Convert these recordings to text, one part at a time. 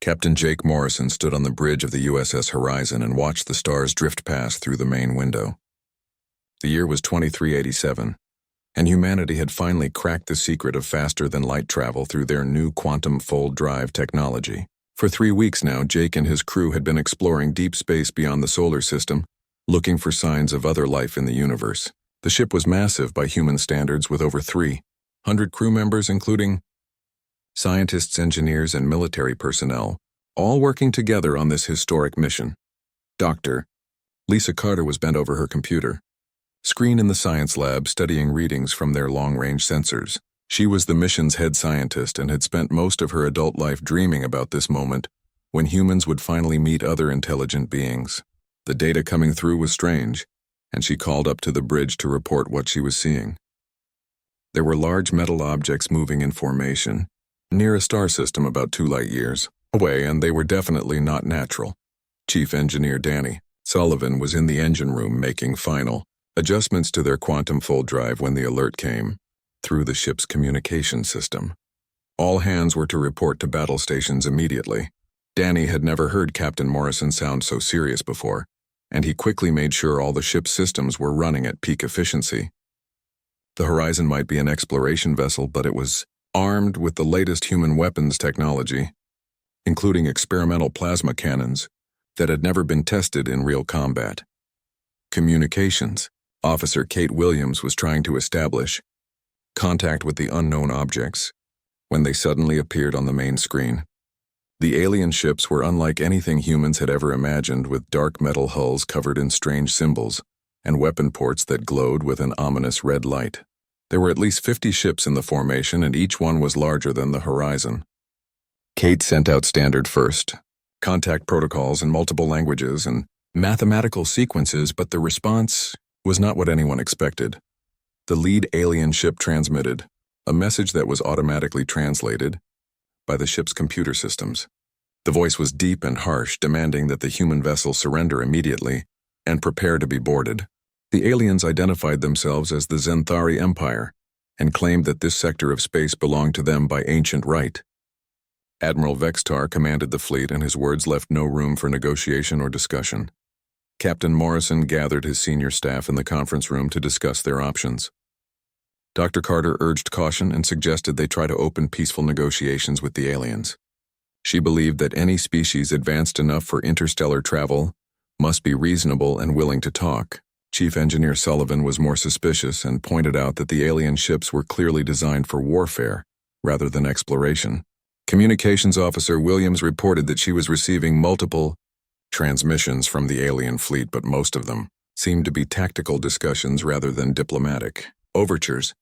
Captain Jake Morrison stood on the bridge of the USS Horizon and watched the stars drift past through the main window. The year was 2387, and humanity had finally cracked the secret of faster-than-light travel through their new quantum fold drive technology. For 3 weeks now, Jake and his crew had been exploring deep space beyond the solar system, looking for signs of other life in the universe. The ship was massive by human standards, with over 300 crew members, including scientists, engineers, and military personnel, all working together on this historic mission. Dr. Lisa Carter was bent over her computer screen in the science lab, studying readings from their long-range sensors. She was the mission's head scientist and had spent most of her adult life dreaming about this moment when humans would finally meet other intelligent beings. The data coming through was strange, and she called up to the bridge to report what she was seeing. There were large metal objects moving in formation near a star system about 2 light-years away, and they were definitely not natural. Chief Engineer Danny Sullivan was in the engine room making final adjustments to their quantum fold drive when the alert came through the ship's communication system. All hands were to report to battle stations immediately. Danny had never heard Captain Morrison sound so serious before, and he quickly made sure all the ship's systems were running at peak efficiency. The Horizon might be an exploration vessel, but it was armed with the latest human weapons technology, including experimental plasma cannons that had never been tested in real combat. Communications. Officer Kate Williams was trying to establish contact with the unknown objects when they suddenly appeared on the main screen. The alien ships were unlike anything humans had ever imagined, with dark metal hulls covered in strange symbols and weapon ports that glowed with an ominous red light. There were at least 50 ships in the formation, and each one was larger than the Horizon. Kate sent out standard first contact protocols in multiple languages and mathematical sequences, but the response was not what anyone expected. The lead alien ship transmitted a message that was automatically translated by the ship's computer systems. The voice was deep and harsh, demanding that the human vessel surrender immediately and prepare to be boarded. The aliens identified themselves as the Zenthari Empire and claimed that this sector of space belonged to them by ancient right. Admiral Vextar commanded the fleet, and his words left no room for negotiation or discussion. Captain Morrison gathered his senior staff in the conference room to discuss their options. Dr. Carter urged caution and suggested they try to open peaceful negotiations with the aliens. She believed that any species advanced enough for interstellar travel must be reasonable and willing to talk. Chief Engineer Sullivan was more suspicious and pointed out that the alien ships were clearly designed for warfare rather than exploration. Communications Officer Williams reported that she was receiving multiple transmissions from the alien fleet, but most of them seemed to be tactical discussions rather than diplomatic overtures.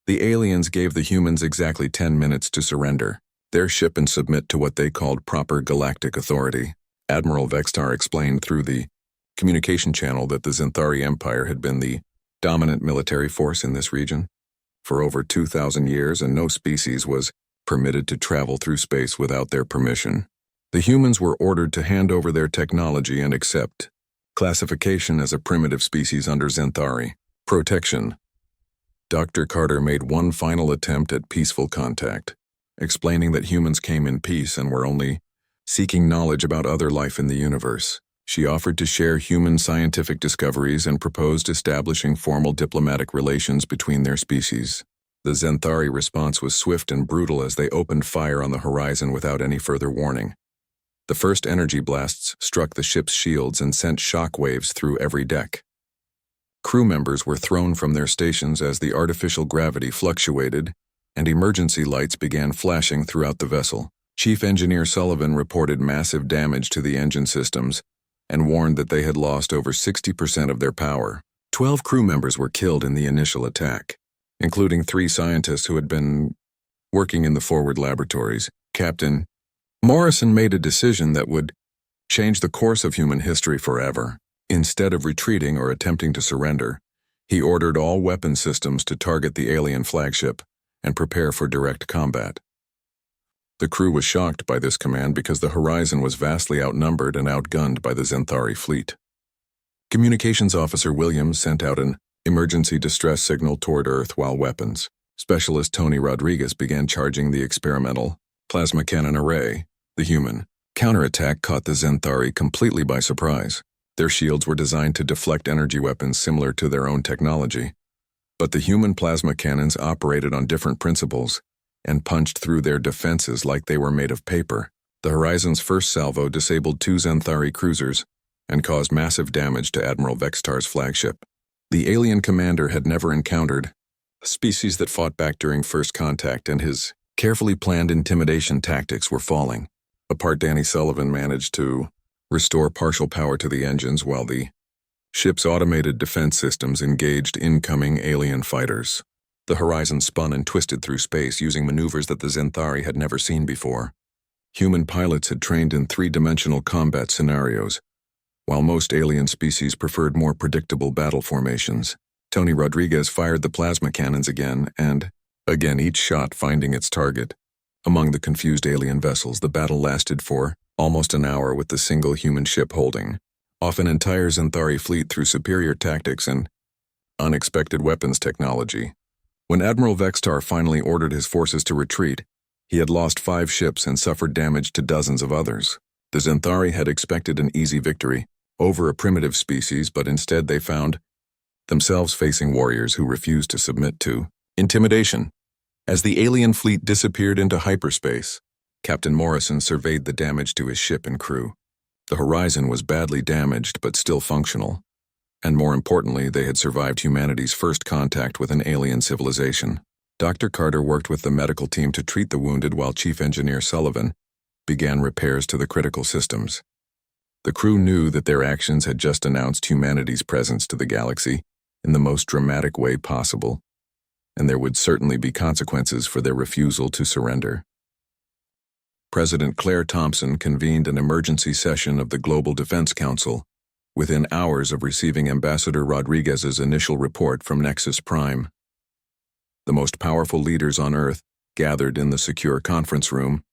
The aliens gave the humans exactly 10 minutes to surrender their ship and submit to what they called proper galactic authority. Admiral Vextar explained through the communication channel that the Zenthari Empire had been the dominant military force in this region for over 2,000 years, and no species was permitted to travel through space without their permission. The humans were ordered to hand over their technology and accept classification as a primitive species under Zenthari protection. Dr. Carter made one final attempt at peaceful contact, explaining that humans came in peace and were only seeking knowledge about other life in the universe. She offered to share human scientific discoveries and proposed establishing formal diplomatic relations between their species. The Zenthari response was swift and brutal as they opened fire on the Horizon without any further warning. The first energy blasts struck the ship's shields and sent shock waves through every deck. Crew members were thrown from their stations as the artificial gravity fluctuated, and emergency lights began flashing throughout the vessel. Chief Engineer Sullivan reported massive damage to the engine systems and warned that they had lost over 60% of their power. 12 crew members were killed in the initial attack, including 3 scientists who had been working in the forward laboratories. Captain Morrison made a decision that would change the course of human history forever. Instead of retreating or attempting to surrender, he ordered all weapon systems to target the alien flagship and prepare for direct combat. The crew was shocked by this command because the Horizon was vastly outnumbered and outgunned by the Zenthari fleet. Communications Officer Williams sent out an emergency distress signal toward Earth, while weapons specialist Tony Rodriguez began charging the experimental plasma cannon array. The human Counterattack caught the Zenthari completely by surprise. Their shields were designed to deflect energy weapons similar to their own technology, but the human plasma cannons operated on different principles and punched through their defenses like they were made of paper. The Horizon's first salvo disabled 2 Zenthari cruisers and caused massive damage to Admiral Vextar's flagship. The alien commander had never encountered a species that fought back during first contact, and his carefully planned intimidation tactics were falling. Apart, Danny Sullivan managed to restore partial power to the engines while the ship's automated defense systems engaged incoming alien fighters. The Horizon spun and twisted through space using maneuvers that the Zenthari had never seen before. Human pilots had trained in 3-dimensional combat scenarios, while most alien species preferred more predictable battle formations. Tony Rodriguez fired the plasma cannons again and again, each shot finding its target. Among the confused alien vessels, the battle lasted for almost an hour, with the single human ship holding off an entire Zenthari fleet through superior tactics and unexpected weapons technology. When Admiral Vextar finally ordered his forces to retreat, he had lost 5 ships and suffered damage to dozens of others. The Zenthari had expected an easy victory over a primitive species, but instead they found themselves facing warriors who refused to submit to intimidation. As the alien fleet disappeared into hyperspace, Captain Morrison surveyed the damage to his ship and crew. The Horizon was badly damaged but still functional, and more importantly, they had survived humanity's first contact with an alien civilization. Dr. Carter worked with the medical team to treat the wounded while Chief Engineer Sullivan began repairs to the critical systems. The crew knew that their actions had just announced humanity's presence to the galaxy in the most dramatic way possible, and there would certainly be consequences for their refusal to surrender. President Claire Thompson convened an emergency session of the Global Defense Council within hours of receiving Ambassador Rodriguez's initial report from Nexus Prime. The most powerful leaders on Earth gathered in the secure conference room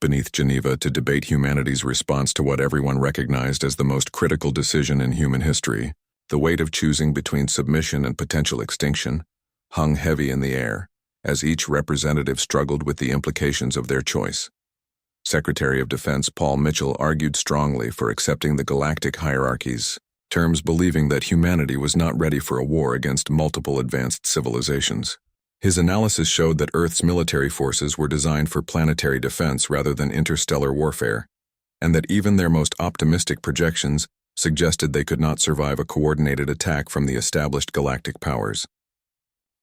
beneath Geneva to debate humanity's response to what everyone recognized as the most critical decision in human history. The weight of choosing between submission and potential extinction hung heavy in the air as each representative struggled with the implications of their choice. Secretary of Defense Paul Mitchell argued strongly for accepting the galactic hierarchy's terms, believing that humanity was not ready for a war against multiple advanced civilizations. His analysis showed that Earth's military forces were designed for planetary defense rather than interstellar warfare, and that even their most optimistic projections suggested they could not survive a coordinated attack from the established galactic powers.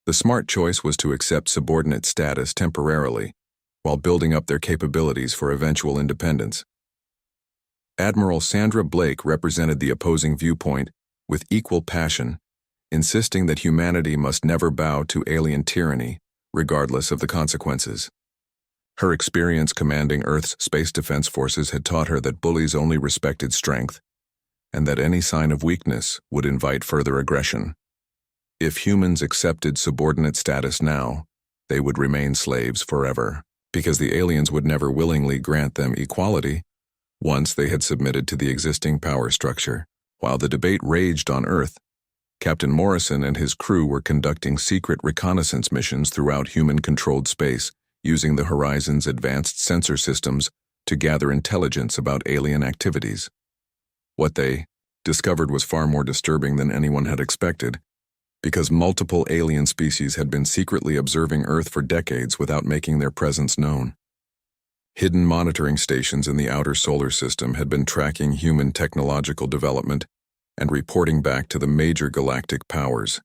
The smart choice was to accept subordinate status temporarily, while building up their capabilities for eventual independence. Admiral Sandra Blake represented the opposing viewpoint with equal passion, insisting that humanity must never bow to alien tyranny, regardless of the consequences. Her experience commanding Earth's space defense forces had taught her that bullies only respected strength, and that any sign of weakness would invite further aggression. If humans accepted subordinate status now, they would remain slaves forever, because the aliens would never willingly grant them equality once they had submitted to the existing power structure. While the debate raged on Earth, Captain Morrison and his crew were conducting secret reconnaissance missions throughout human-controlled space, using the Horizon's advanced sensor systems to gather intelligence about alien activities. What they discovered was far more disturbing than anyone had expected, because multiple alien species had been secretly observing Earth for decades without making their presence known. Hidden monitoring stations in the outer solar system had been tracking human technological development and reporting back to the major galactic powers.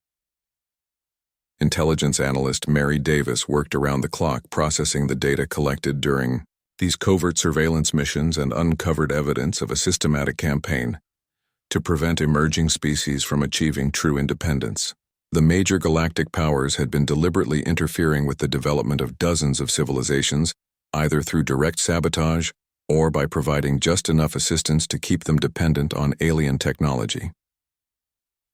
Intelligence analyst Mary Davis worked around the clock processing the data collected during these covert surveillance missions and uncovered evidence of a systematic campaign to prevent emerging species from achieving true independence. The major galactic powers had been deliberately interfering with the development of dozens of civilizations, either through direct sabotage or by providing just enough assistance to keep them dependent on alien technology.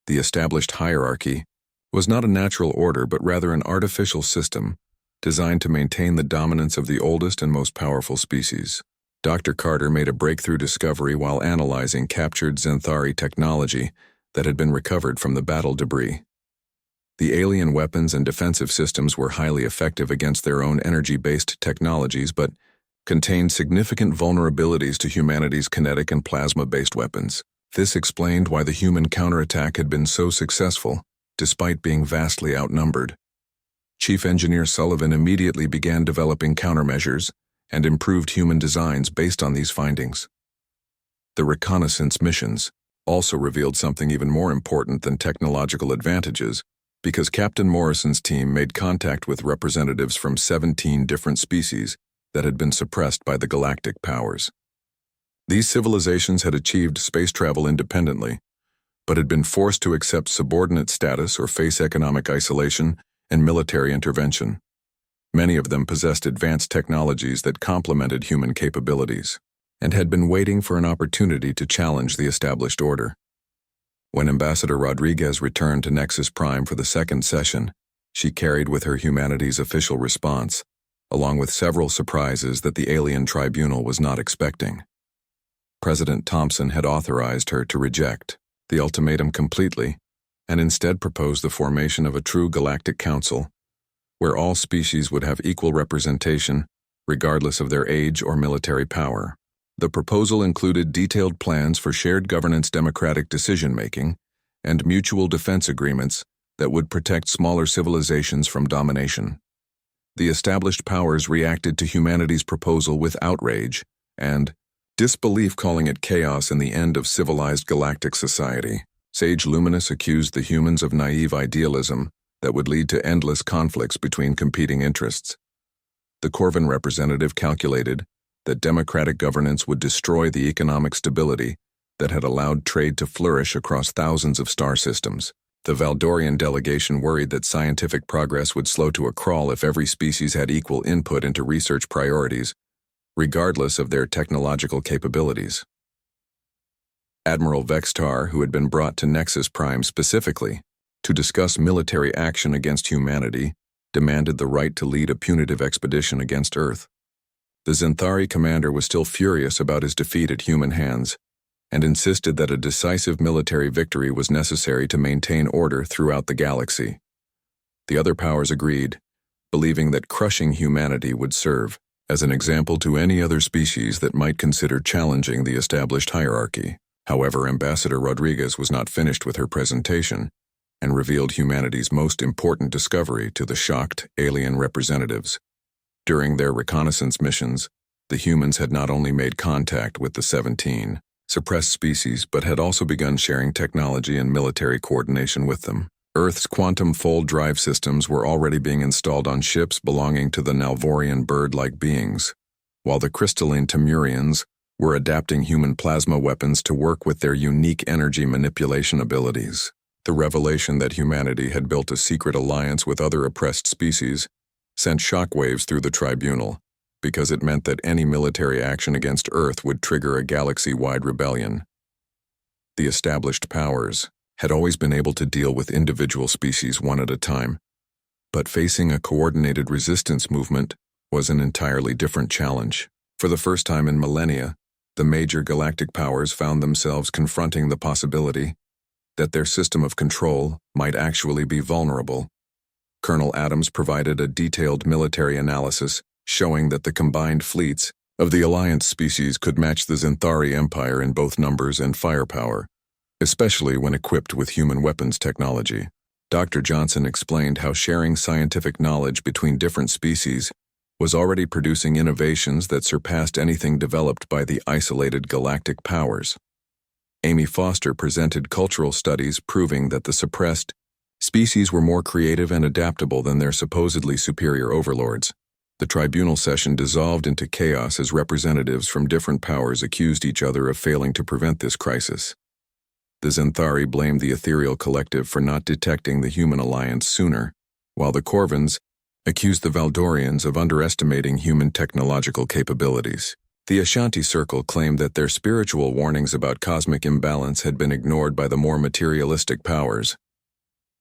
The established hierarchy was not a natural order but rather an artificial system designed to maintain the dominance of the oldest and most powerful species. Dr. Carter made a breakthrough discovery while analyzing captured Zenthari technology that had been recovered from the battle debris. The alien weapons and defensive systems were highly effective against their own energy-based technologies, but contained significant vulnerabilities to humanity's kinetic and plasma-based weapons. This explained why the human counterattack had been so successful, despite being vastly outnumbered. Chief Engineer Sullivan immediately began developing countermeasures and improved human designs based on these findings. The reconnaissance missions also revealed something even more important than technological advantages, because Captain Morrison's team made contact with representatives from 17 different species that had been suppressed by the galactic powers. These civilizations had achieved space travel independently, but had been forced to accept subordinate status or face economic isolation and military intervention. Many of them possessed advanced technologies that complemented human capabilities, and had been waiting for an opportunity to challenge the established order. When Ambassador Rodriguez returned to Nexus Prime for the second session, she carried with her humanity's official response, along with several surprises that the alien tribunal was not expecting. President Thompson had authorized her to reject the ultimatum completely and instead proposed the formation of a true galactic council where all species would have equal representation regardless of their age or military power. The proposal included detailed plans for shared governance, democratic decision-making, and mutual defense agreements that would protect smaller civilizations from domination. The established powers reacted to humanity's proposal with outrage and disbelief, calling it chaos and the end of civilized galactic society. Sage Luminous accused the humans of naive idealism that would lead to endless conflicts between competing interests. The Corvin representative calculated that democratic governance would destroy the economic stability that had allowed trade to flourish across thousands of star systems. The Valdorian delegation worried that scientific progress would slow to a crawl if every species had equal input into research priorities, regardless of their technological capabilities. Admiral Vextar, who had been brought to Nexus Prime specifically to discuss military action against humanity, demanded the right to lead a punitive expedition against Earth. The Zenthari commander was still furious about his defeat at human hands and insisted that a decisive military victory was necessary to maintain order throughout the galaxy. The other powers agreed, believing that crushing humanity would serve as an example to any other species that might consider challenging the established hierarchy. However, Ambassador Rodriguez was not finished with her presentation and revealed humanity's most important discovery to the shocked alien representatives. During their reconnaissance missions, the humans had not only made contact with the 17 suppressed species, but had also begun sharing technology and military coordination with them. Earth's quantum fold drive systems were already being installed on ships belonging to the Nalvorian bird-like beings, while the crystalline Temurians were adapting human plasma weapons to work with their unique energy manipulation abilities. The revelation that humanity had built a secret alliance with other oppressed species sent shockwaves through the tribunal, because it meant that any military action against Earth would trigger a galaxy-wide rebellion. The established powers had always been able to deal with individual species one at a time, but facing a coordinated resistance movement was an entirely different challenge. For the first time in millennia, the major galactic powers found themselves confronting the possibility that their system of control might actually be vulnerable. Colonel Adams provided a detailed military analysis showing that the combined fleets of the Alliance species could match the Zenthari Empire in both numbers and firepower, especially when equipped with human weapons technology. Dr. Johnson explained how sharing scientific knowledge between different species was already producing innovations that surpassed anything developed by the isolated galactic powers. Amy Foster presented cultural studies proving that the suppressed species were more creative and adaptable than their supposedly superior overlords. The tribunal session dissolved into chaos as representatives from different powers accused each other of failing to prevent this crisis. The Zenthari blamed the ethereal collective for not detecting the human alliance sooner, while the Corvins accused the Valdorians of underestimating human technological capabilities. The Ashanti Circle claimed that their spiritual warnings about cosmic imbalance had been ignored by the more materialistic powers.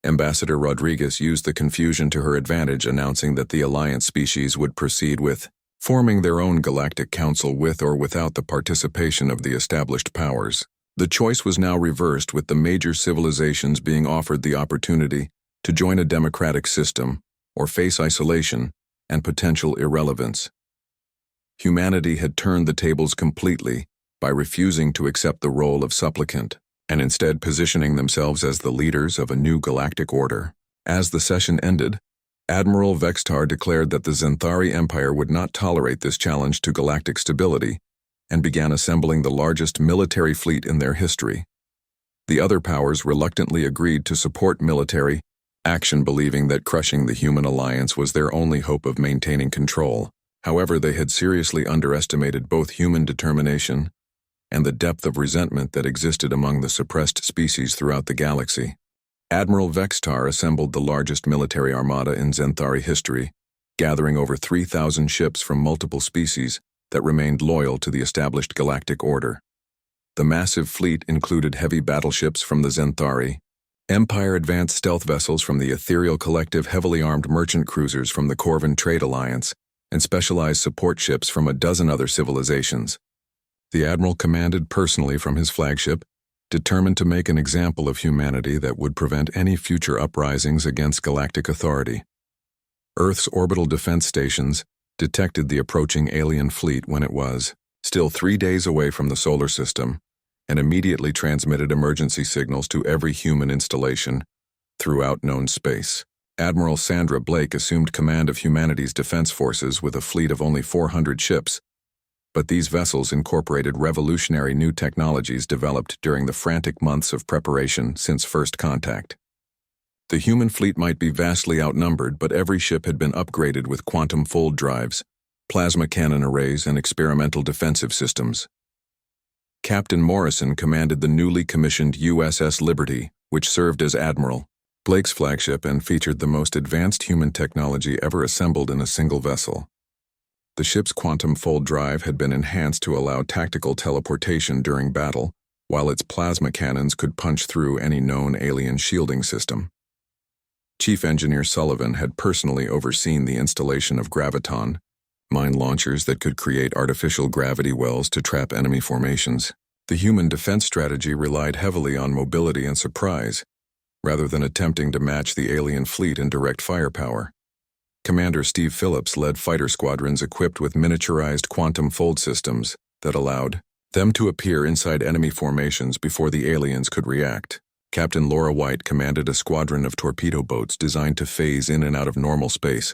Ambassador Rodriguez used the confusion to her advantage, announcing that the Alliance species would proceed with forming their own galactic council with or without the participation of the established powers. The choice was now reversed, with the major civilizations being offered the opportunity to join a democratic system or face isolation and potential irrelevance. Humanity had turned the tables completely by refusing to accept the role of supplicant, and instead positioning themselves as the leaders of a new galactic order. As the session ended, Admiral Vextar declared that the Zenthari Empire would not tolerate this challenge to galactic stability and began assembling the largest military fleet in their history. The other powers reluctantly agreed to support military action, believing that crushing the human alliance was their only hope of maintaining control. However, they had seriously underestimated both human determination and the depth of resentment that existed among the suppressed species throughout the galaxy. Admiral Vextar assembled the largest military armada in Zenthari history, gathering over 3,000 ships from multiple species that remained loyal to the established galactic order. The massive fleet included heavy battleships from the Zenthari, Empire advanced stealth vessels from the Ethereal Collective, heavily armed merchant cruisers from the Corvan Trade Alliance, and specialized support ships from a dozen other civilizations. The Admiral commanded personally from his flagship, determined to make an example of humanity that would prevent any future uprisings against galactic authority. Earth's orbital defense stations detected the approaching alien fleet when it was still 3 days away from the solar system, and immediately transmitted emergency signals to every human installation throughout known space. Admiral Sandra Blake assumed command of humanity's defense forces with a fleet of only 400 ships, but these vessels incorporated revolutionary new technologies developed during the frantic months of preparation since first contact. The human fleet might be vastly outnumbered, but every ship had been upgraded with quantum fold drives, plasma cannon arrays, and experimental defensive systems. Captain Morrison commanded the newly commissioned USS Liberty, which served as Admiral Blake's flagship and featured the most advanced human technology ever assembled in a single vessel. The ship's quantum fold drive had been enhanced to allow tactical teleportation during battle, while its plasma cannons could punch through any known alien shielding system. Chief Engineer Sullivan had personally overseen the installation of graviton, mine launchers that could create artificial gravity wells to trap enemy formations. The human defense strategy relied heavily on mobility and surprise, rather than attempting to match the alien fleet in direct firepower. Commander Steve Phillips led fighter squadrons equipped with miniaturized quantum fold systems that allowed them to appear inside enemy formations before the aliens could react. Captain Laura White commanded a squadron of torpedo boats designed to phase in and out of normal space,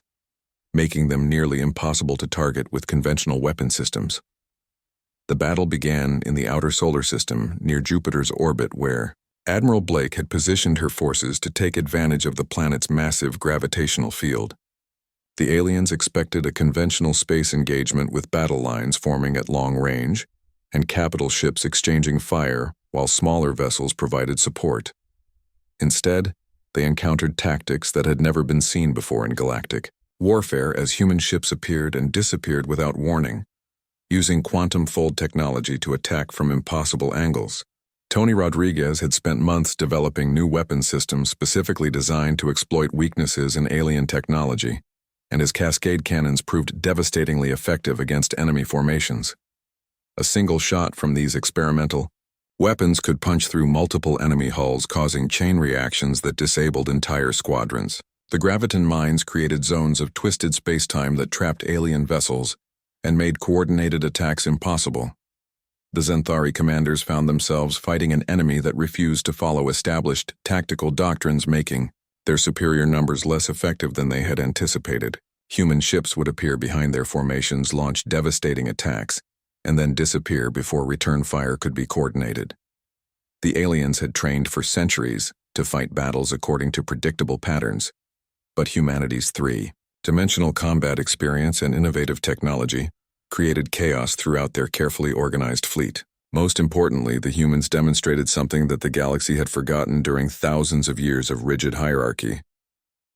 making them nearly impossible to target with conventional weapon systems. The battle began in the outer solar system near Jupiter's orbit, where Admiral Blake had positioned her forces to take advantage of the planet's massive gravitational field. The aliens expected a conventional space engagement with battle lines forming at long range and capital ships exchanging fire while smaller vessels provided support. Instead, they encountered tactics that had never been seen before in galactic warfare, as human ships appeared and disappeared without warning, using quantum fold technology to attack from impossible angles. Tony Rodriguez had spent months developing new weapon systems specifically designed to exploit weaknesses in alien technology, and his cascade cannons proved devastatingly effective against enemy formations. A single shot from these experimental weapons could punch through multiple enemy hulls, causing chain reactions that disabled entire squadrons. The graviton mines created zones of twisted spacetime that trapped alien vessels and made coordinated attacks impossible. The Zenthari commanders found themselves fighting an enemy that refused to follow established tactical doctrines, making their superior numbers less effective than they had anticipated. Human ships would appear behind their formations, launch devastating attacks, and then disappear before return fire could be coordinated. The aliens had trained for centuries to fight battles according to predictable patterns, but humanity's three-dimensional combat experience and innovative technology created chaos throughout their carefully organized fleet. Most importantly, the humans demonstrated something that the galaxy had forgotten during thousands of years of rigid hierarchy.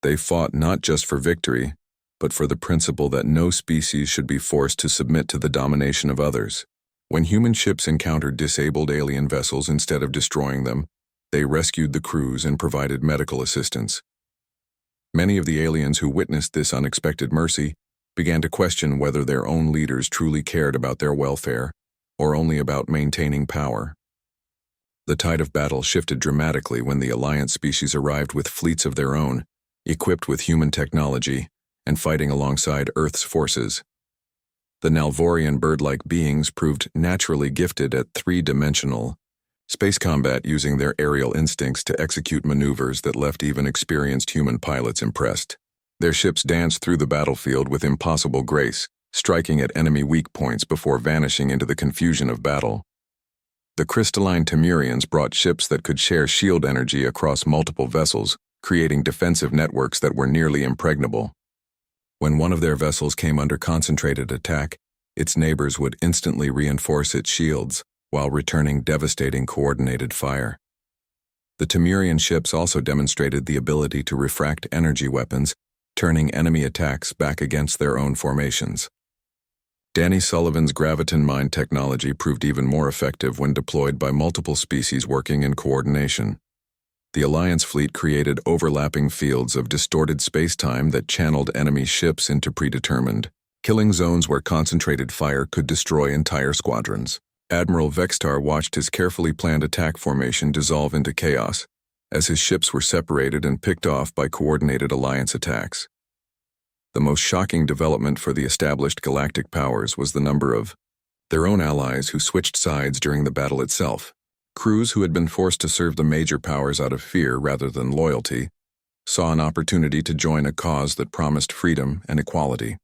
They fought not just for victory, but for the principle that no species should be forced to submit to the domination of others. When human ships encountered disabled alien vessels, instead of destroying them, they rescued the crews and provided medical assistance. Many of the aliens who witnessed this unexpected mercy began to question whether their own leaders truly cared about their welfare or only about maintaining power. The tide of battle shifted dramatically when the Alliance species arrived with fleets of their own, equipped with human technology and fighting alongside Earth's forces. The Nalvorian bird-like beings proved naturally gifted at three-dimensional space combat, using their aerial instincts to execute maneuvers that left even experienced human pilots impressed. Their ships danced through the battlefield with impossible grace, striking at enemy weak points before vanishing into the confusion of battle. The crystalline Temurians brought ships that could share shield energy across multiple vessels, creating defensive networks that were nearly impregnable. When one of their vessels came under concentrated attack, its neighbors would instantly reinforce its shields, while returning devastating coordinated fire. The Temurian ships also demonstrated the ability to refract energy weapons, turning enemy attacks back against their own formations. Danny Sullivan's graviton mine technology proved even more effective when deployed by multiple species working in coordination. The Alliance fleet created overlapping fields of distorted space-time that channeled enemy ships into predetermined killing zones where concentrated fire could destroy entire squadrons. Admiral Vextar watched his carefully planned attack formation dissolve into chaos, as his ships were separated and picked off by coordinated Alliance attacks. The most shocking development for the established galactic powers was the number of their own allies who switched sides during the battle itself. Crews who had been forced to serve the major powers out of fear rather than loyalty saw an opportunity to join a cause that promised freedom and equality.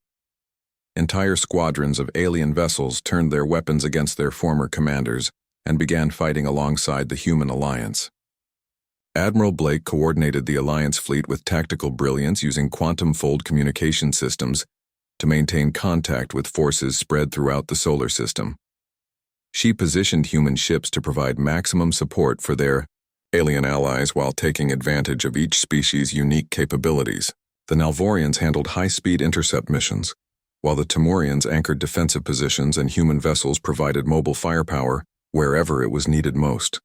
Entire squadrons of alien vessels turned their weapons against their former commanders and began fighting alongside the human alliance. Admiral Blake coordinated the Alliance fleet with tactical brilliance, using quantum-fold communication systems to maintain contact with forces spread throughout the solar system. She positioned human ships to provide maximum support for their alien allies while taking advantage of each species' unique capabilities. The Nalvorians handled high-speed intercept missions, while the Temurians anchored defensive positions and human vessels provided mobile firepower wherever it was needed most.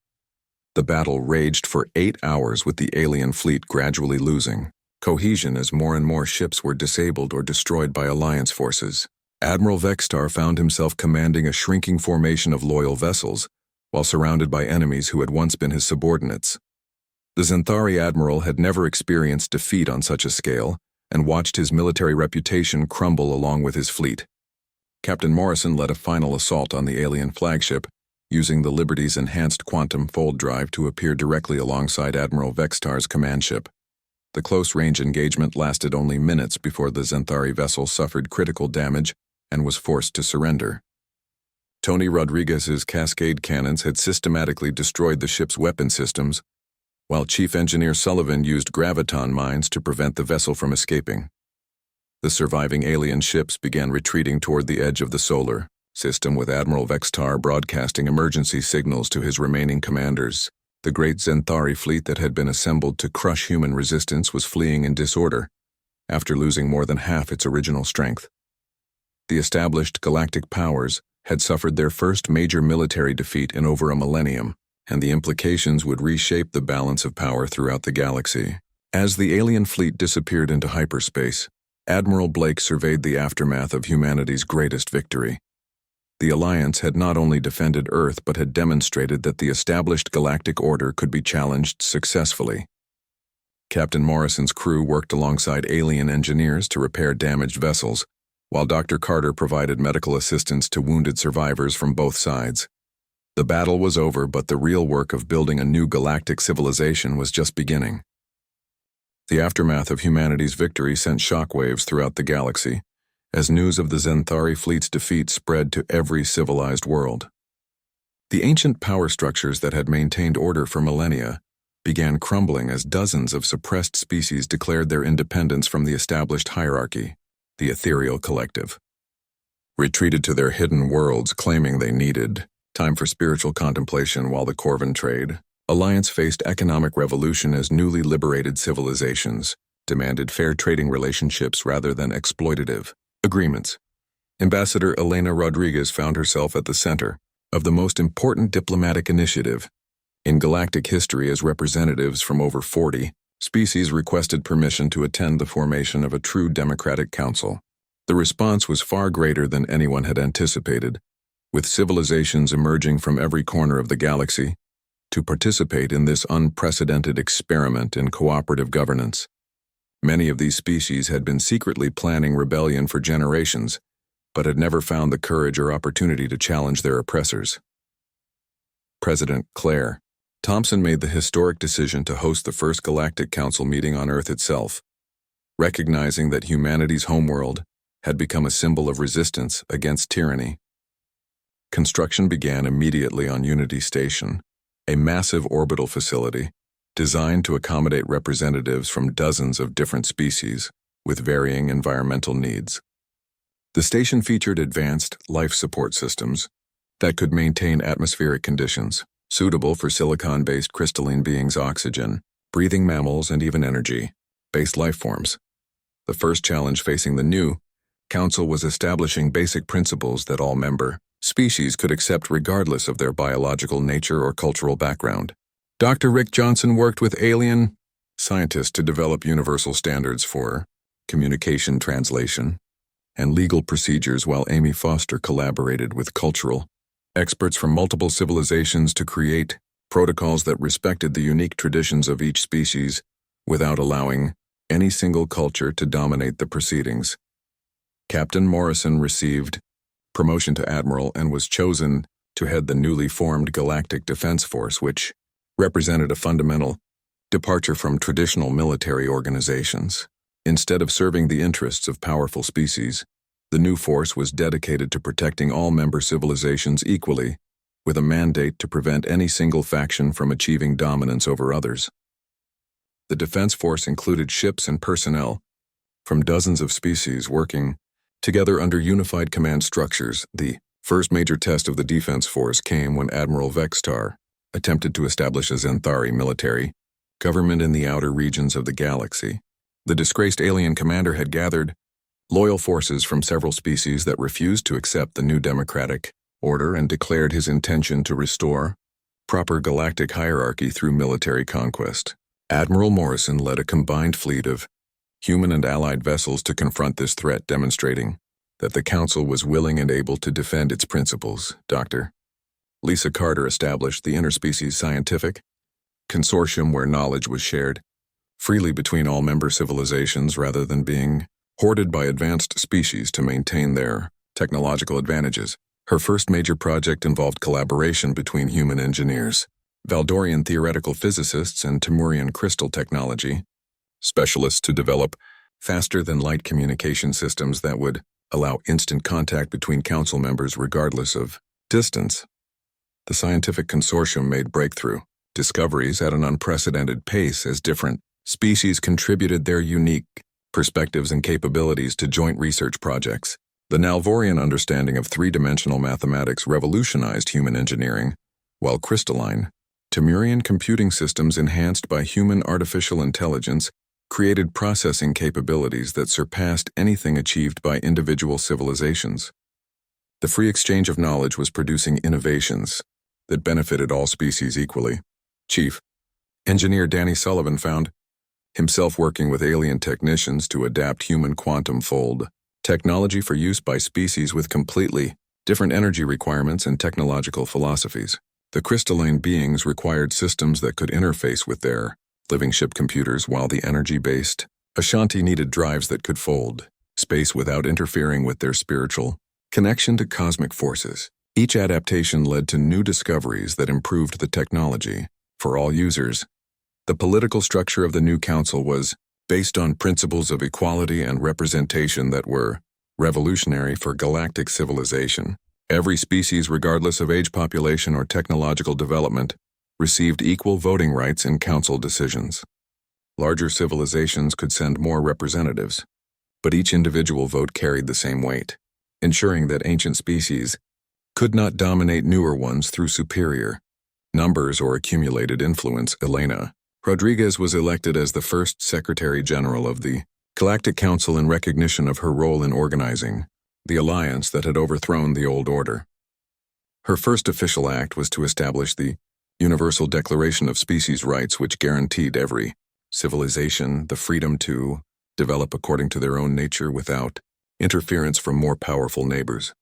The battle raged for 8 hours, with the alien fleet gradually losing cohesion as more and more ships were disabled or destroyed by Alliance forces. Admiral Vextar found himself commanding a shrinking formation of loyal vessels, while surrounded by enemies who had once been his subordinates. The Xanthari admiral had never experienced defeat on such a scale, and watched his military reputation crumble along with his fleet. Captain Morrison led a final assault on the alien flagship, using the Liberty's enhanced quantum fold drive to appear directly alongside Admiral Vextar's command ship. The close-range engagement lasted only minutes before the Xanthari vessel suffered critical damage and was forced to surrender. Tony Rodriguez's Cascade cannons had systematically destroyed the ship's weapon systems, while Chief Engineer Sullivan used graviton mines to prevent the vessel from escaping. The surviving alien ships began retreating toward the edge of the solar system, with Admiral Vextar broadcasting emergency signals to his remaining commanders. The great Xanthari fleet that had been assembled to crush human resistance was fleeing in disorder, after losing more than half its original strength. The established galactic powers had suffered their first major military defeat in over a millennium, and the implications would reshape the balance of power throughout the galaxy. As the alien fleet disappeared into hyperspace, Admiral Blake surveyed the aftermath of humanity's greatest victory. The Alliance had not only defended Earth but had demonstrated that the established galactic order could be challenged successfully. Captain Morrison's crew worked alongside alien engineers to repair damaged vessels, while Dr. Carter provided medical assistance to wounded survivors from both sides. The battle was over, but the real work of building a new galactic civilization was just beginning. The aftermath of humanity's victory sent shockwaves throughout the galaxy, as news of the Xanthari fleet's defeat spread to every civilized world. The ancient power structures that had maintained order for millennia began crumbling as dozens of suppressed species declared their independence from the established hierarchy, the Ethereal Collective. Retreated to their hidden worlds, claiming they needed time for spiritual contemplation while the Corvan trade. Alliance faced economic revolution as newly liberated civilizations demanded fair trading relationships rather than exploitative agreements. Ambassador Elena Rodriguez found herself at the center of the most important diplomatic initiative in galactic history, as representatives from over 40 species requested permission to attend the formation of a true democratic council. The response was far greater than anyone had anticipated, with civilizations emerging from every corner of the galaxy to participate in this unprecedented experiment in cooperative governance. Many of these species had been secretly planning rebellion for generations, but had never found the courage or opportunity to challenge their oppressors. President Claire Thompson made the historic decision to host the first Galactic Council meeting on Earth itself, recognizing that humanity's homeworld had become a symbol of resistance against tyranny. Construction began immediately on Unity Station, a massive orbital facility designed to accommodate representatives from dozens of different species with varying environmental needs. The station featured advanced life support systems that could maintain atmospheric conditions, suitable for silicon-based crystalline beings, oxygen, breathing mammals, and even energy-based life forms. The first challenge facing the new Council was establishing basic principles that all member species could accept regardless of their biological nature or cultural background. Dr. Rick Johnson worked with alien scientists to develop universal standards for communication, translation, and legal procedures, while Amy Foster collaborated with cultural experts from multiple civilizations to create protocols that respected the unique traditions of each species without allowing any single culture to dominate the proceedings. Captain Morrison received promotion to admiral and was chosen to head the newly formed Galactic Defense Force, which represented a fundamental departure from traditional military organizations. Instead of serving the interests of powerful species, the new force was dedicated to protecting all member civilizations equally, with a mandate to prevent any single faction from achieving dominance over others. The Defense Force included ships and personnel from dozens of species working together under unified command structures. The first major test of the Defense Force came when Admiral Vextar attempted to establish a Zenthari military government in the outer regions of the galaxy. The disgraced alien commander had gathered loyal forces from several species that refused to accept the new democratic order and declared his intention to restore proper galactic hierarchy through military conquest. Admiral Morrison led a combined fleet of human and allied vessels to confront this threat, demonstrating that the Council was willing and able to defend its principles. Dr. Lisa Carter established the Interspecies Scientific Consortium, where knowledge was shared freely between all member civilizations rather than being hoarded by advanced species to maintain their technological advantages. Her first major project involved collaboration between human engineers, Valdorian theoretical physicists, and Temurian crystal technology specialists to develop faster-than-light communication systems that would allow instant contact between Council members regardless of distance. The scientific consortium made breakthrough discoveries at an unprecedented pace as different species contributed their unique perspectives and capabilities to joint research projects. The Nalvorian understanding of three-dimensional mathematics revolutionized human engineering, while crystalline, Temurian computing systems enhanced by human artificial intelligence created processing capabilities that surpassed anything achieved by individual civilizations. The free exchange of knowledge was producing innovations that benefited all species equally. Chief Engineer Danny Sullivan found himself working with alien technicians to adapt human quantum fold technology for use by species with completely different energy requirements and technological philosophies. The crystalline beings required systems that could interface with their living ship computers, while the energy-based Ashanti needed drives that could fold space without interfering with their spiritual connection to cosmic forces. Each adaptation led to new discoveries that improved the technology for all users. The political structure of the new council was based on principles of equality and representation that were revolutionary for galactic civilization. Every species, regardless of age, population, or technological development, received equal voting rights in council decisions. Larger civilizations could send more representatives, but each individual vote carried the same weight, ensuring that ancient species could not dominate newer ones through superior numbers or accumulated influence. Elena Rodriguez was elected as the first Secretary General of the Galactic Council in recognition of her role in organizing the alliance that had overthrown the old order. Her first official act was to establish the Universal Declaration of Species Rights, which guaranteed every civilization the freedom to develop according to their own nature without interference from more powerful neighbors.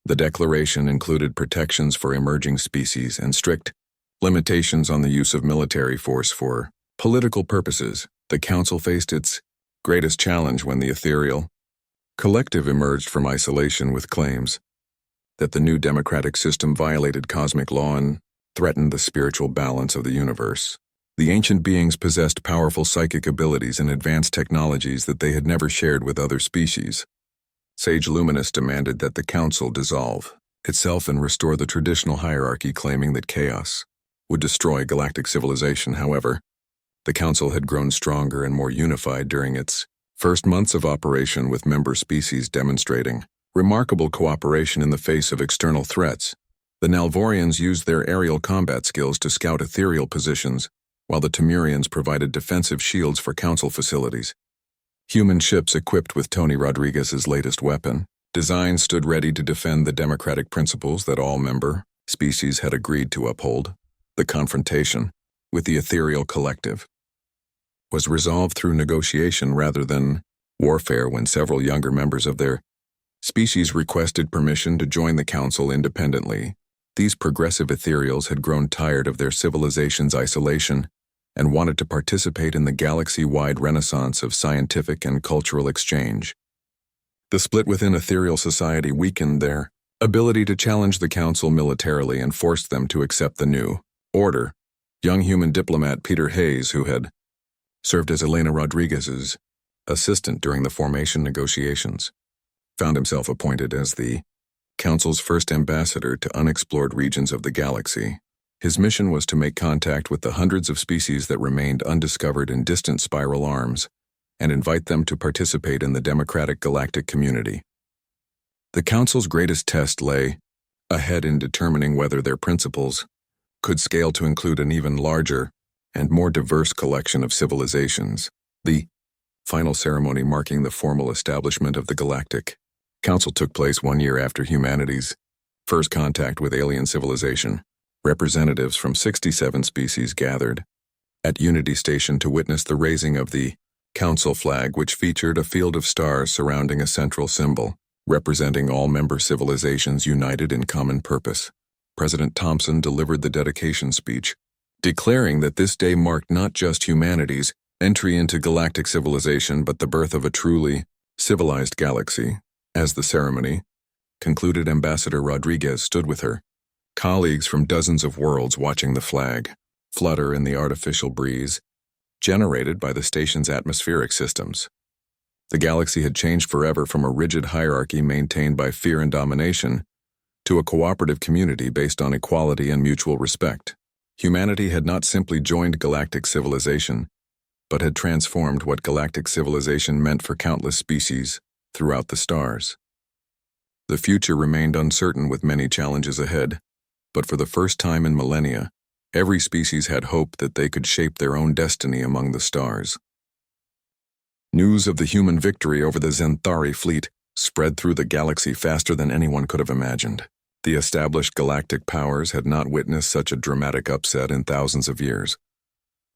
The declaration included protections for emerging species and strict limitations on the use of military force for political purposes. The Council faced its greatest challenge when the ethereal Collective emerged from isolation with claims that the new democratic system violated cosmic law and threatened the spiritual balance of the universe. The ancient beings possessed powerful psychic abilities and advanced technologies that they had never shared with other species. Sage Luminous demanded that the Council dissolve itself and restore the traditional hierarchy, claiming that chaos would destroy galactic civilization. However, the Council had grown stronger and more unified during its first months of operation, with member species demonstrating remarkable cooperation in the face of external threats. The Nalvorians used their aerial combat skills to scout ethereal positions, while the Temurians provided defensive shields for Council facilities. Human ships equipped with Tony Rodriguez's latest weapon design stood ready to defend the democratic principles that all member species had agreed to uphold. The confrontation with the ethereal collective was resolved through negotiation rather than warfare when several younger members of their species requested permission to join the Council independently. These progressive ethereals had grown tired of their civilization's isolation and wanted to participate in the galaxy-wide renaissance of scientific and cultural exchange. The split within ethereal society weakened their ability to challenge the Council militarily and forced them to accept the new order. Young human diplomat Peter Hayes, who had served as Elena Rodriguez's assistant during the formation negotiations, found himself appointed as the Council's first ambassador to unexplored regions of the galaxy. His mission was to make contact with the hundreds of species that remained undiscovered in distant spiral arms and invite them to participate in the democratic galactic community. The Council's greatest test lay ahead in determining whether their principles could scale to include an even larger and more diverse collection of civilizations. The final ceremony marking the formal establishment of the Galactic Council took place 1 year after humanity's first contact with alien civilization. Representatives from 67 species gathered at Unity Station to witness the raising of the Council flag, which featured a field of stars surrounding a central symbol, representing all member civilizations united in common purpose. President Thompson delivered the dedication speech, declaring that this day marked not just humanity's entry into galactic civilization but the birth of a truly civilized galaxy. As the ceremony concluded, Ambassador Rodriguez stood with her colleagues from dozens of worlds, watching the flag flutter in the artificial breeze generated by the station's atmospheric systems. The galaxy had changed forever, from a rigid hierarchy maintained by fear and domination to a cooperative community based on equality and mutual respect. Humanity had not simply joined galactic civilization, but had transformed what galactic civilization meant for countless species throughout the stars. The future remained uncertain, with many challenges ahead, but for the first time in millennia, every species had hope that they could shape their own destiny among the stars. News of the human victory over the Zenthari fleet spread through the galaxy faster than anyone could have imagined. The established galactic powers had not witnessed such a dramatic upset in thousands of years,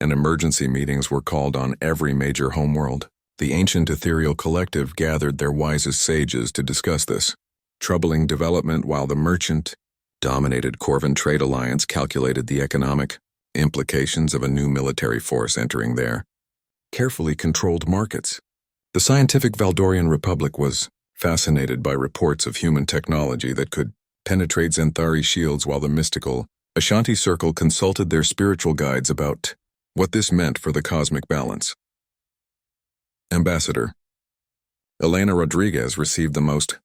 and emergency meetings were called on every major homeworld. The ancient ethereal collective gathered their wisest sages to discuss this troubling development, while the merchant-dominated Corvin Trade Alliance calculated the economic implications of a new military force entering their carefully controlled markets. The scientific Valdorian Republic was fascinated by reports of human technology that could penetrate Zenthari shields, while the mystical Ashanti Circle consulted their spiritual guides about what this meant for the cosmic balance. Ambassador Elena Rodriguez received the most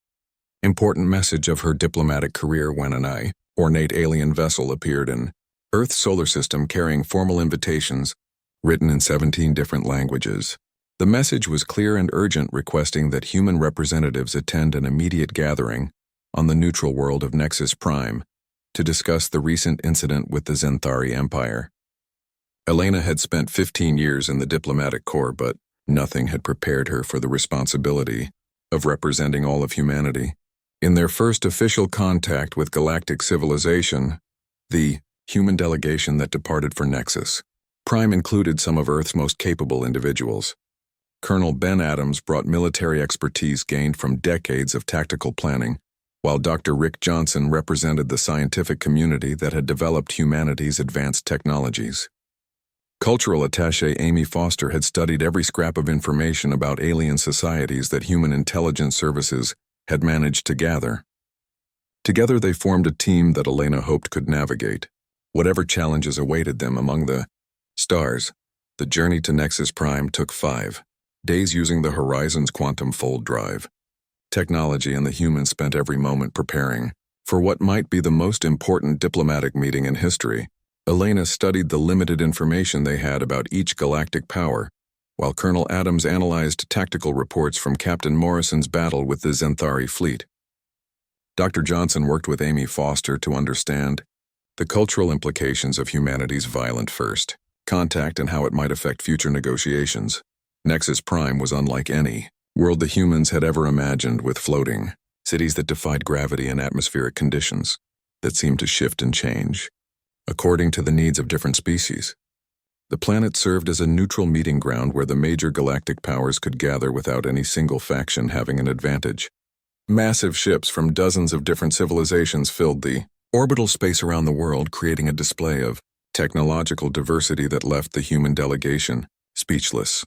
important message of her diplomatic career when an ornate alien vessel appeared in Earth's solar system carrying formal invitations written in 17 different languages. The message was clear and urgent, requesting that human representatives attend an immediate gathering on the neutral world of Nexus Prime to discuss the recent incident with the Zenthari Empire. Elena had spent 15 years in the diplomatic corps, but nothing had prepared her for the responsibility of representing all of humanity. In their first official contact with galactic civilization, the human delegation that departed for Nexus Prime included some of Earth's most capable individuals. Colonel Ben Adams brought military expertise gained from decades of tactical planning, while Dr. Rick Johnson represented the scientific community that had developed humanity's advanced technologies. Cultural attaché Amy Foster had studied every scrap of information about alien societies that human intelligence services had managed to gather. Together they formed a team that Elena hoped could navigate whatever challenges awaited them among the stars. The journey to Nexus Prime took 5 days using the Horizon's quantum fold drive. Technology and the humans spent every moment preparing for what might be the most important diplomatic meeting in history. Elena studied the limited information they had about each galactic power, while Colonel Adams analyzed tactical reports from Captain Morrison's battle with the Zenthari fleet. Dr. Johnson worked with Amy Foster to understand the cultural implications of humanity's violent first contact and how it might affect future negotiations. Nexus Prime was unlike any world the humans had ever imagined, with floating cities that defied gravity and atmospheric conditions that seemed to shift and change according to the needs of different species. The planet served as a neutral meeting ground where the major galactic powers could gather without any single faction having an advantage. Massive ships from dozens of different civilizations filled the orbital space around the world, creating a display of technological diversity that left the human delegation speechless.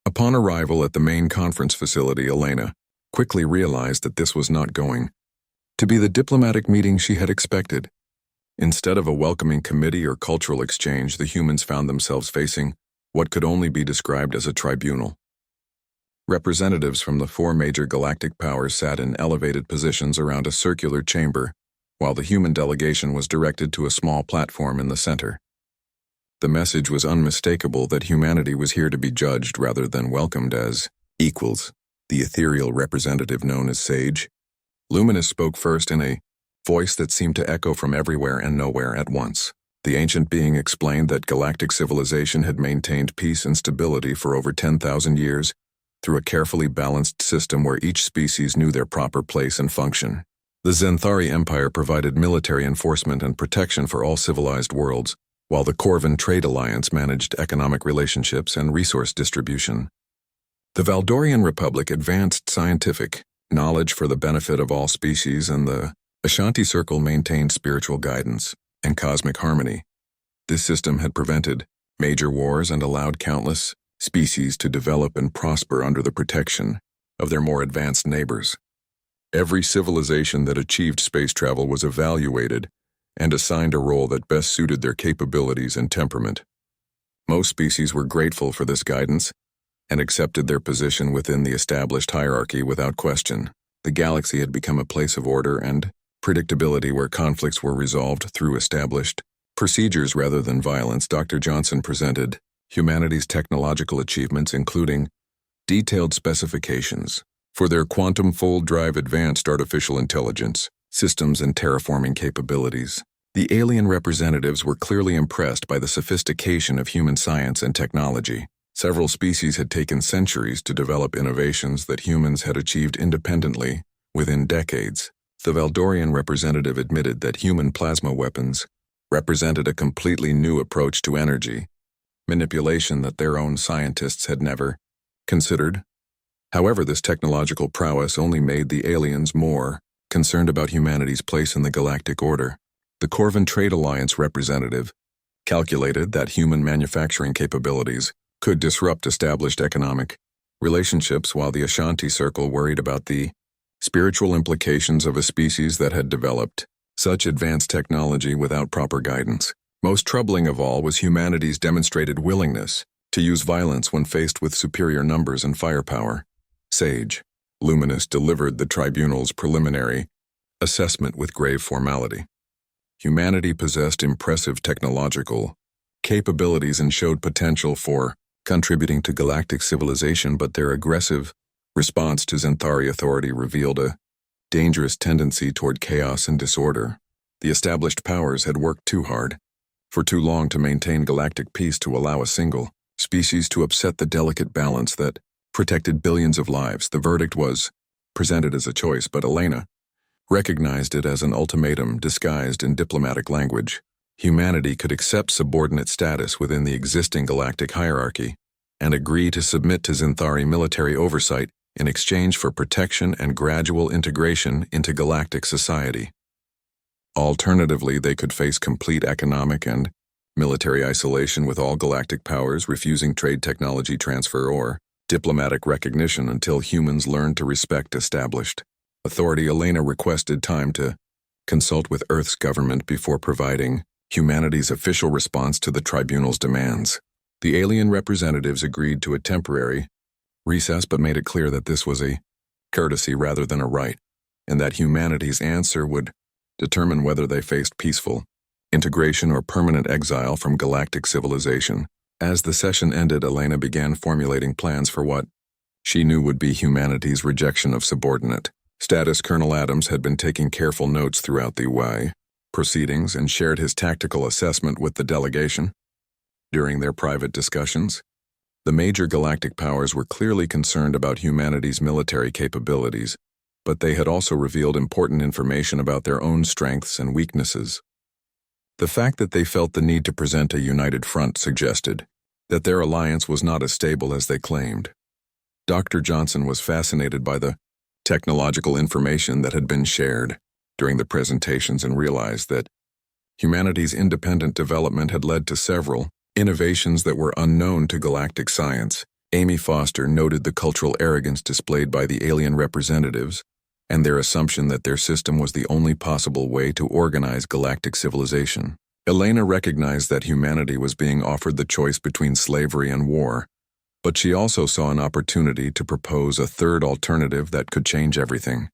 Upon arrival at the main conference facility, Elena quickly realized that this was not going to be the diplomatic meeting she had expected. Instead of a welcoming committee or cultural exchange, the humans found themselves facing what could only be described as a tribunal. Representatives from the 4 major galactic powers sat in elevated positions around a circular chamber, while the human delegation was directed to a small platform in the center. The message was unmistakable that humanity was here to be judged rather than welcomed as equals. The ethereal representative known as Sage, Luminous, spoke first in a voice that seemed to echo from everywhere and nowhere at once. The ancient being explained that galactic civilization had maintained peace and stability for over 10,000 years through a carefully balanced system where each species knew their proper place and function. The Zenthari Empire provided military enforcement and protection for all civilized worlds, while the Corvan Trade Alliance managed economic relationships and resource distribution. The Valdorian Republic advanced scientific knowledge for the benefit of all species, and the Ashanti Circle maintained spiritual guidance and cosmic harmony. This system had prevented major wars and allowed countless species to develop and prosper under the protection of their more advanced neighbors. Every civilization that achieved space travel was evaluated and assigned a role that best suited their capabilities and temperament. Most species were grateful for this guidance and accepted their position within the established hierarchy without question. The galaxy had become a place of order and predictability where conflicts were resolved through established procedures rather than violence. Dr. Johnson presented humanity's technological achievements, including detailed specifications for their quantum fold drive, advanced artificial intelligence systems, and terraforming capabilities. The alien representatives were clearly impressed by the sophistication of human science and technology. Several species had taken centuries to develop innovations that humans had achieved independently within decades. The Valdorian representative admitted that human plasma weapons represented a completely new approach to energy manipulation that their own scientists had never considered. However, this technological prowess only made the aliens more concerned about humanity's place in the galactic order. The Corvan Trade Alliance representative calculated that human manufacturing capabilities could disrupt established economic relationships, while the Ashanti Circle worried about the spiritual implications of a species that had developed such advanced technology without proper guidance. Most troubling of all was humanity's demonstrated willingness to use violence when faced with superior numbers and firepower. Sage, Luminous, delivered the tribunal's preliminary assessment with grave formality. Humanity possessed impressive technological capabilities and showed potential for contributing to galactic civilization, but their aggressive response to Zenthari authority revealed a dangerous tendency toward chaos and disorder. The established powers had worked too hard for too long to maintain galactic peace to allow a single species to upset the delicate balance that protected billions of lives. The verdict was presented as a choice, but Elena recognized it as an ultimatum disguised in diplomatic language. Humanity could accept subordinate status within the existing galactic hierarchy and agree to submit to Zenthari military oversight in exchange for protection and gradual integration into galactic society. Alternatively, they could face complete economic and military isolation with all galactic powers refusing trade technology transfer, or diplomatic recognition until humans learned to respect established authority. Elena requested time to consult with Earth's government before providing humanity's official response to the tribunal's demands. The alien representatives agreed to a temporary recess but made it clear that this was a courtesy rather than a right, and that humanity's answer would determine whether they faced peaceful integration or permanent exile from galactic civilization. As the session ended, Elena began formulating plans for what she knew would be humanity's rejection of subordinate status. Colonel Adams had been taking careful notes throughout the HFY proceedings and shared his tactical assessment with the delegation. During their private discussions, the major galactic powers were clearly concerned about humanity's military capabilities, but they had also revealed important information about their own strengths and weaknesses. The fact that they felt the need to present a united front suggested that their alliance was not as stable as they claimed. Dr. Johnson was fascinated by the technological information that had been shared during the presentations and realized that humanity's independent development had led to several innovations that were unknown to galactic science. Amy Foster noted the cultural arrogance displayed by the alien representatives and their assumption that their system was the only possible way to organize galactic civilization. Elena recognized that humanity was being offered the choice between slavery and war, but she also saw an opportunity to propose a third alternative that could change everything.